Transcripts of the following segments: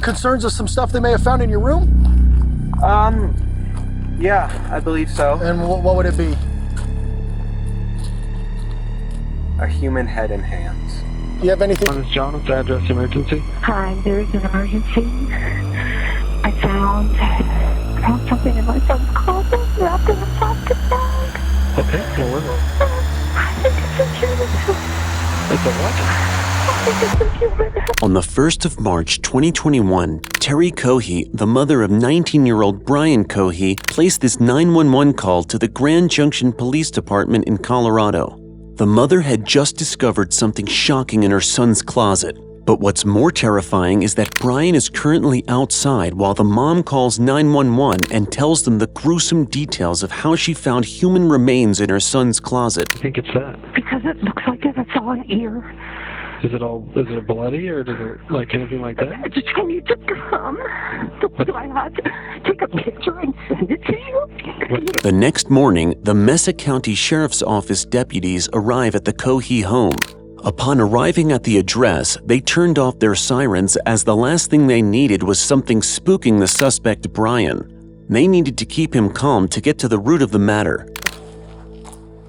concerns of some stuff they may have found in your room? Yeah, I believe so. And what would it be? A human head and hands. Do you have anything? This is John. What's the address emergency? Hi, there's an emergency. I found something in my son's closet wrapped in a plastic bag. Okay, well, we're I think it's a human. It's a what? I think it's a human. On the 1st of March 2021, Terry Cohee, the mother of 19-year-old Brian Cohee, placed this 911 call to the Grand Junction Police Department in Colorado. The mother had just discovered something shocking in her son's closet. But what's more terrifying is that Brian is currently outside while the mom calls 911 and tells them the gruesome details of how she found human remains in her son's closet. I think it's that. Because it looks like it's all an ear. Is it bloody or does it like anything like that? I just told you to come. Do I have to take a picture and send it to you? The next morning, the Mesa County Sheriff's Office deputies arrive at the Cohee home. Upon arriving at the address, they turned off their sirens as the last thing they needed was something spooking the suspect Brian. They needed to keep him calm to get to the root of the matter.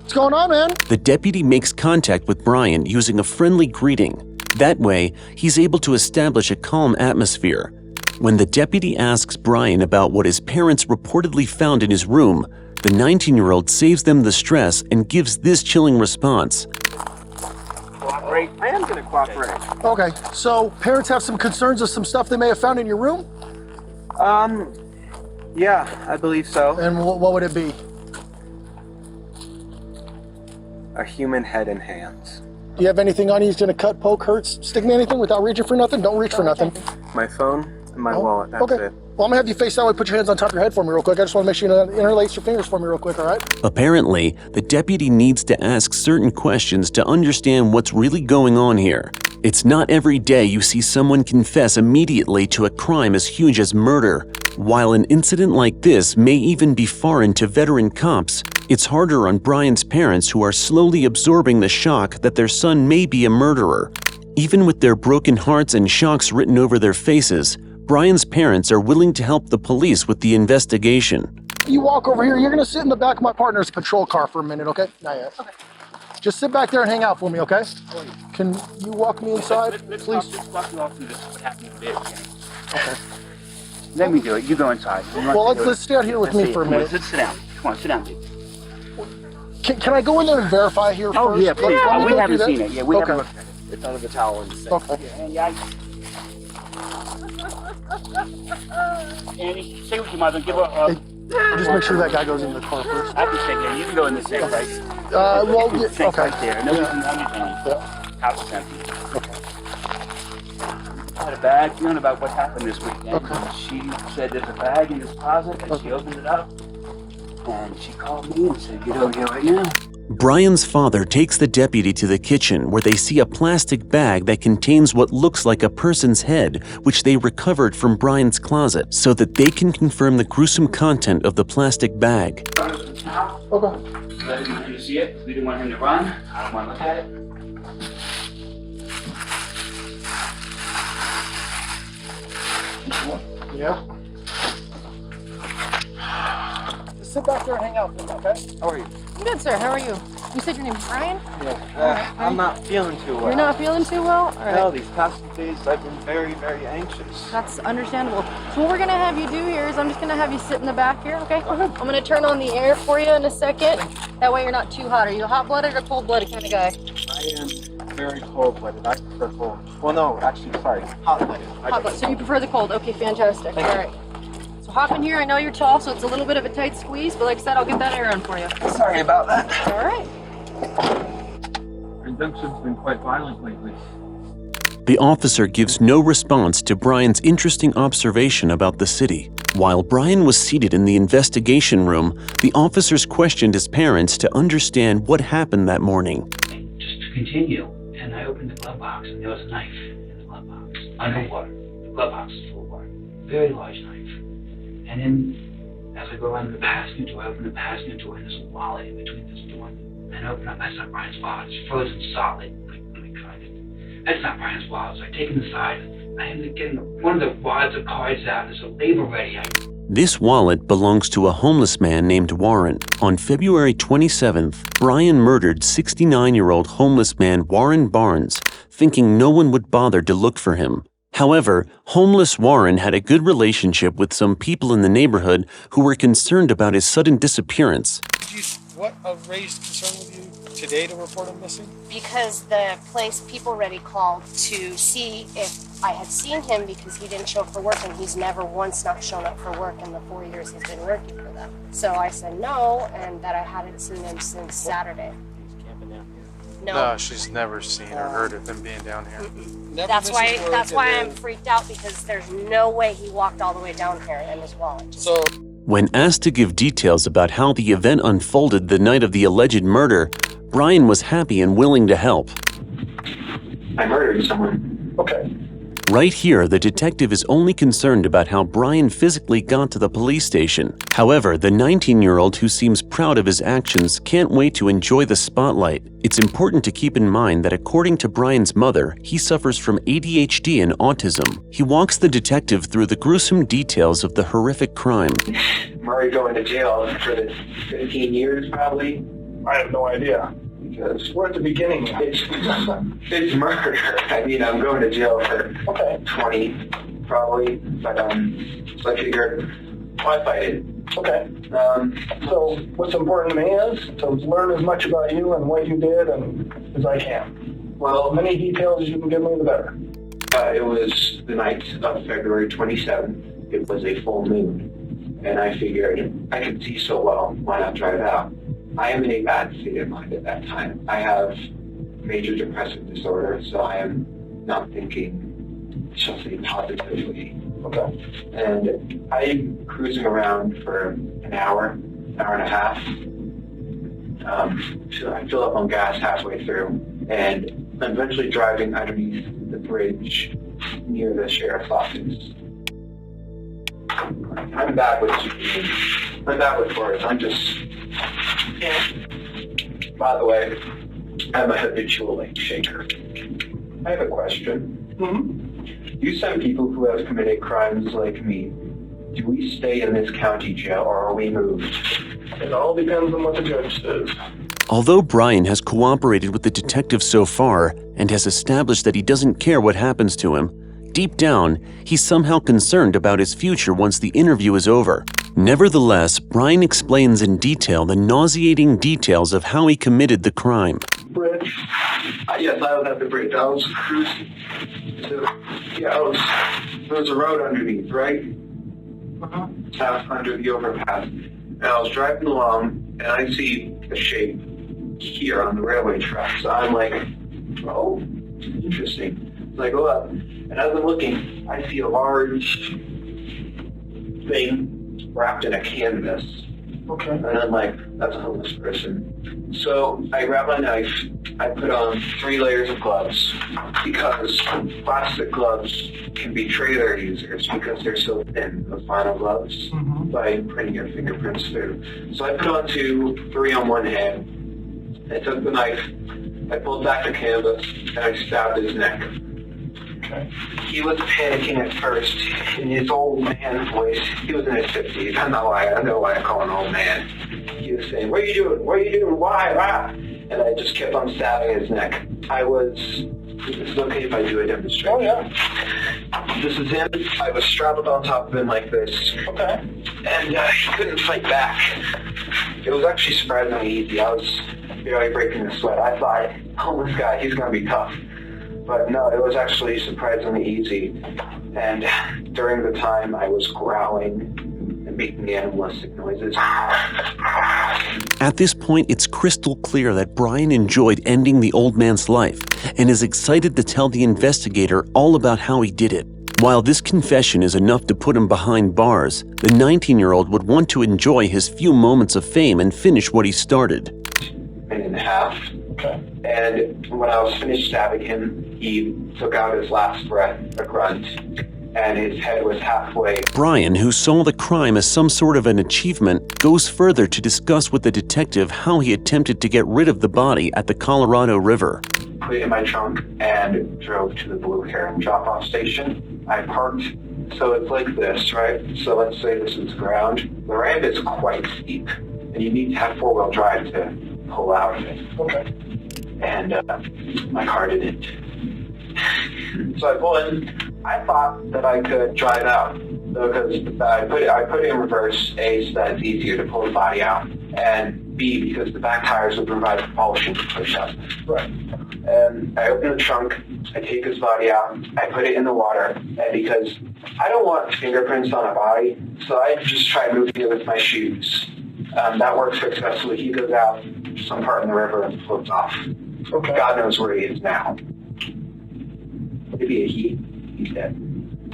What's going on, man? The deputy makes contact with Brian using a friendly greeting. That way, he's able to establish a calm atmosphere. When the deputy asks Brian about what his parents reportedly found in his room, the 19-year-old saves them the stress and gives this chilling response. Cooperate. I am going to cooperate. Okay, so parents have some concerns of some stuff they may have found in your room? Yeah, I believe so. And what would it be? A human head and hands. Do you have anything on you that's gonna cut, poke, hurt, stick me anything without reaching for nothing? Don't reach for nothing. My phone and my wallet, that's okay. it. Well, I'm gonna have you face that way, put your hands on top of your head for me real quick. I just wanna make sure you interlace your fingers for me real quick, all right? Apparently, the deputy needs to ask certain questions to understand what's really going on here. It's not every day you see someone confess immediately to a crime as huge as murder. While an incident like this may even be foreign to veteran cops, it's harder on Brian's parents who are slowly absorbing the shock that their son may be a murderer. Even with their broken hearts and shocks written over their faces, Brian's parents are willing to help the police with the investigation. You walk over here, you're gonna sit in the back of my partner's patrol car for a minute, okay? Not yet. Okay. Just sit back there and hang out for me, okay? Can you walk me inside, please? Let's walk you off through what happened today. Okay. Let me do it. You go inside. Well, let's stay out here with me for a minute. Sit down. Come on, sit down, baby. Can I go in there and verify here Oh, first? yeah, please. Let me We go haven't through seen that. it. Yeah, we Okay. haven't looked at it. It's under the towel in the sink. Okay. Yeah, Andy, stay with your mother. Give her a... Just make sure that guy goes in the car first. I can stay here. You can go in the safe, right? Well, yeah, Safe okay. right there. No, Yeah. no, house is empty. Okay. I had a bad feeling about what happened this weekend. Okay. She said there's a bag in this closet, and she opened it up. And she called me and said, get over here right now. Brian's father takes the deputy to the kitchen where they see a plastic bag that contains what looks like a person's head, which they recovered from Brian's closet, so that they can confirm the gruesome content of the plastic bag. Okay. Let him know you see it. We didn't want him to run. I don't want to look at it. Yeah. Just sit back there and hang out for me, okay? How are you? I'm good, sir. How are you? You said your name's Brian? Yeah. I'm not feeling too well. You're not feeling too well? All right. No, these past few days I've been very, very anxious. That's understandable. So what we're gonna have you do here is I'm just gonna have you sit in the back here, okay? I'm gonna turn on the air for you in a second. That way you're not too hot. Are you a hot-blooded or cold-blooded kind of guy? I am very cold-blooded. I prefer cold. Well, no, actually, sorry, hot-blooded. Hot-blooded. So you prefer the cold. Okay, fantastic. All right. So hop in here. I know you're tall, so it's a little bit of a tight squeeze, but like I said, I'll get that air on for you. Sorry about that. All right. Our induction's been quite violent lately. The officer gives no response to Brian's interesting observation about the city. While Brian was seated in the investigation room, the officers questioned his parents to understand what happened that morning. Just to continue, and I opened the glove box and there was a knife in the glove box. Underwater. The glove box is full of water. Very large knife. And then, as I go around the passenger door, I open the passenger door and there's a wallet in between this door and I open up, that's not Brian's wallet. It's frozen solid. Let me try it. That's not Brian's wallet. So I take it inside, I ended up getting one of the wads of cards out. There's a label ready. This wallet belongs to a homeless man named Warren. On February 27th, Brian murdered 69-year-old homeless man Warren Barnes, thinking no one would bother to look for him. However, homeless Warren had a good relationship with some people in the neighborhood who were concerned about his sudden disappearance. What raised concern with you today to report him missing? Because the place people already called to see if I had seen him because he didn't show up for work, and he's never once not shown up for work in the 4 years he's been working for them. So I said no, and that I hadn't seen him since Saturday. He's camping down here. No. She's never seen or heard of him being down here. That's why I'm freaked out, because there's no way he walked all the way down here in his wallet. So When asked to give details about how the event unfolded the night of the alleged murder, Brian was happy and willing to help. I murdered someone. okay. Right here, the detective is only concerned about how Brian physically got to the police station. However, the 19-year-old who seems proud of his actions can't wait to enjoy the spotlight. It's important to keep in mind that according to Brian's mother, he suffers from ADHD and autism. He walks the detective through the gruesome details of the horrific crime. Murray going to jail for the 15 years probably. I have no idea. Because We're at the beginning. it's murder. I mean, I'm going to jail for 20 probably, but I figured I'll fight it. Okay. So what's important to me is to learn as much about you and what you did as I can. Well, As many details as you can give me, the better. it was the night of February 27th. It was a full moon, and I figured I could see so well, why not drive out? I am in a bad state of mind at that time. I have major depressive disorder, so I am not thinking, shall say, positively. Okay. And I'm cruising around for an hour and a half. So I fill up on gas halfway through, and I'm eventually driving underneath the bridge near the sheriff's office. I'm bad with words. I'm just... By the way, I'm a habitual late shaker. I have a question. You send people who have committed crimes like me. Do we stay in this county jail or are we moved? It all depends on what the judge says. Although Brian has cooperated with the detective so far and has established that he doesn't care what happens to him, deep down, he's somehow concerned about his future once the interview is over. Nevertheless, Brian explains in detail the nauseating details of how he committed the crime. Bridge. Yes, I was at the bridge. I was cruising. There was a road underneath, right? Under the overpass. And I was driving along, and I see a shape here on the railway track. So I'm like, oh, interesting. So I go up, and as I'm looking, I see a large thing wrapped in a canvas. Okay. And I'm like, that's a homeless person. So I grab my knife, I put on 3 layers of gloves, because plastic gloves can betray their users because they're so thin, the final gloves, by printing your fingerprints through. So I put on 2, 3 on one hand. I took the knife, I pulled back the canvas, and I stabbed his neck. Okay. He was panicking at first in his old man voice. He was in his 50s. I know why I call him old man. He was saying, "What are you doing? What are you doing? Why? Ah!" And I just kept on stabbing his neck. Is it okay if I do a demonstration? Oh, yeah. This is him. I was strapped on top of him like this. Okay. And he couldn't fight back. It was actually surprisingly easy. I was barely breaking a sweat. I thought, oh, this guy, he's going to be tough. But no, it was actually surprisingly easy. And during the time, I was growling and making animalistic noises. At this point, it's crystal clear that Brian enjoyed ending the old man's life and is excited to tell the investigator all about how he did it. While this confession is enough to put him behind bars, the 19-year-old would want to enjoy his few moments of fame and finish what he started. In half. Okay. And when I was finished stabbing him, he took out his last breath, a grunt, and his head was halfway. Brian, who saw the crime as some sort of an achievement, goes further to discuss with the detective how he attempted to get rid of the body at the Colorado River. Put put it in my trunk, and drove to the Blue Heron drop-off station. I parked, so it's like this, right? So let's say this is ground. The ramp is quite steep, and you need to have four-wheel drive to pull out of it. Okay. And my car didn't. So I pull in. I thought that I could drive out because I put it in reverse, A, so that it's easier to pull the body out, and B, because the back tires would provide propulsion to push up. Right. And I open the trunk, I take his body out, I put it in the water, and because I don't want fingerprints on a body, so I just try moving it with my shoes. That works successfully. He goes out to some part in the river and floats off. Okay. God knows where he is now. Maybe a he. He's dead.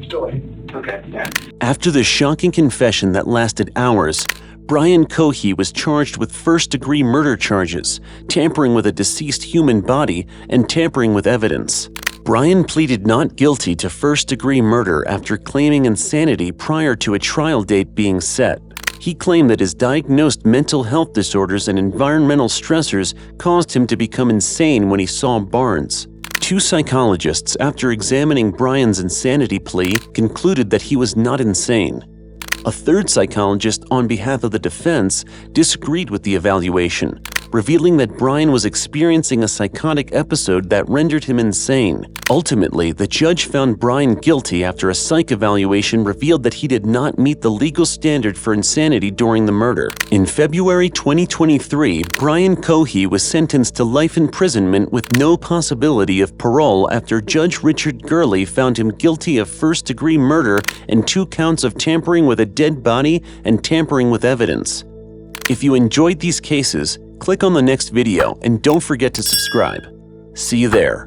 Still a he. Okay, yeah. After the shocking confession that lasted hours, Brian Cohee was charged with first-degree murder charges, tampering with a deceased human body, and tampering with evidence. Brian pleaded not guilty to first-degree murder after claiming insanity prior to a trial date being set. He claimed that his diagnosed mental health disorders and environmental stressors caused him to become insane when he saw Barnes. Two psychologists, after examining Brian's insanity plea, concluded that he was not insane. A third psychologist, on behalf of the defense, disagreed with the evaluation, revealing that Brian was experiencing a psychotic episode that rendered him insane. Ultimately, the judge found Brian guilty after a psych evaluation revealed that he did not meet the legal standard for insanity during the murder. In February 2023, Brian Cohee was sentenced to life imprisonment with no possibility of parole after Judge Richard Gurley found him guilty of first-degree murder and 2 counts of tampering with a dead body and tampering with evidence. If you enjoyed these cases, click on the next video and don't forget to subscribe. See you there.